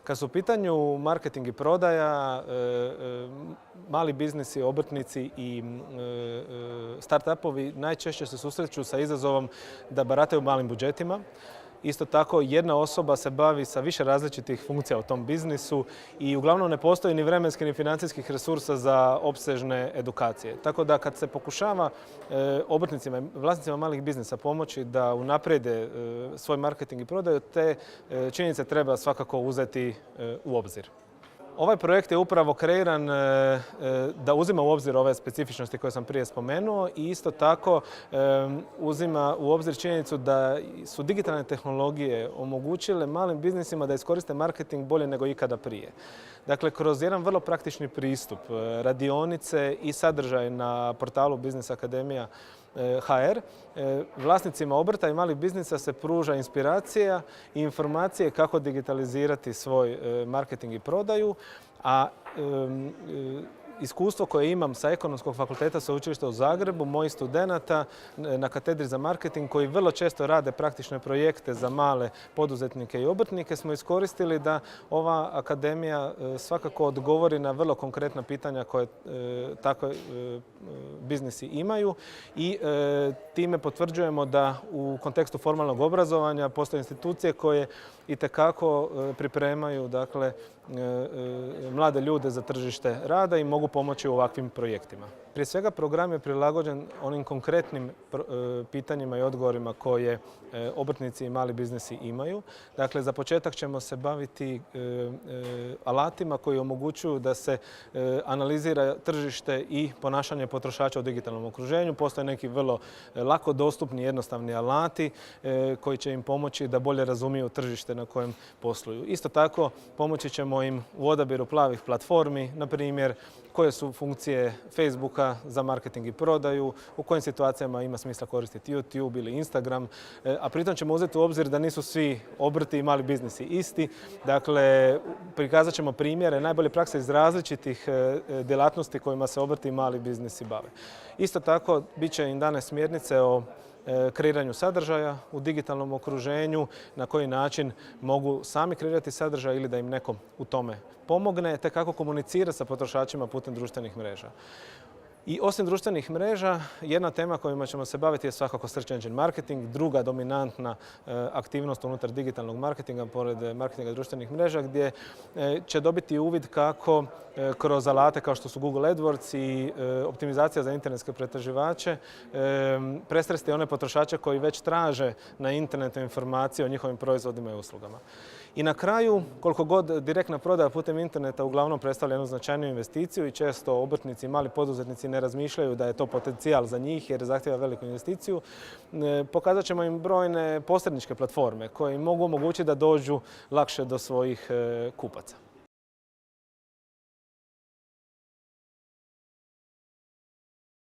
Kad su u pitanju marketing i prodaja, mali biznisi, obrtnici i start-upovi najčešće se susreću sa izazovom da barataju malim budžetima. Isto tako, jedna osoba se bavi sa više različitih funkcija u tom biznisu i uglavnom ne postoji ni vremenskih ni financijskih resursa za opsežne edukacije. Tako da kad se pokušava obrtnicima i vlasnicima malih biznisa pomoći da unaprijede svoj marketing i prodaju, te činjenice treba svakako uzeti u obzir. Ovaj projekt je upravo kreiran da uzima u obzir ove specifičnosti koje sam prije spomenuo i isto tako uzima u obzir činjenicu da su digitalne tehnologije omogućile malim biznisima da iskoriste marketing bolje nego ikada prije. Dakle, kroz jedan vrlo praktični pristup, radionice i sadržaj na portalu Biznis Akademija HR, vlasnicima obrta i malih biznisa se pruža inspiracija i informacije kako digitalizirati svoj marketing i prodaju, a iskustvo koje imam sa Ekonomskog fakulteta Sveučilišta u Zagrebu, mojih studenata na katedri za marketing koji vrlo često rade praktične projekte za male poduzetnike i obrtnike, smo iskoristili da ova akademija svakako odgovori na vrlo konkretna pitanja koje takve biznisi imaju i time potvrđujemo da u kontekstu formalnog obrazovanja postoje institucije koje itekako pripremaju mlade ljude za tržište rada i mogu pomoći u ovakvim projektima. Prije svega program je prilagođen onim konkretnim pitanjima i odgovorima koje obrtnici i mali biznisi imaju. Dakle, za početak ćemo se baviti alatima koji omogućuju da se analizira tržište i ponašanje potrošača u digitalnom okruženju. Postoje neki vrlo lako dostupni, jednostavni alati koji će im pomoći da bolje razumiju tržište na kojem posluju. Isto tako, pomoći ćemo im u odabiru plavih platformi, na primjer, koje su funkcije Facebooka za marketing i prodaju, u kojim situacijama ima smisla koristiti YouTube ili Instagram, a pritom ćemo uzeti u obzir da nisu svi obrti i mali biznisi isti. Dakle, prikazat ćemo primjere najbolje prakse iz različitih djelatnosti kojima se obrti i mali biznisi bave. Isto tako, bit će im dane smjernice o kreiranju sadržaja u digitalnom okruženju, na koji način mogu sami kreirati sadržaj ili da im neko u tome pomogne, te kako komunicirati sa potrošačima putem društvenih mreža. I osim društvenih mreža, jedna tema kojima ćemo se baviti je svakako search engine marketing, druga dominantna aktivnost unutar digitalnog marketinga, pored marketinga društvenih mreža, gdje će dobiti uvid kako kroz alate kao što su Google AdWords i optimizacija za internetske pretraživače presresti one potrošače koji već traže na internetu informacije o njihovim proizvodima i uslugama. I na kraju, koliko god direktna prodaja putem interneta uglavnom predstavlja jednu značajniju investiciju i često obrtnici i mali poduzetnici ne razmišljaju da je to potencijal za njih jer zahtijeva veliku investiciju, pokazat ćemo im brojne posredničke platforme koje im mogu omogućiti da dođu lakše do svojih kupaca.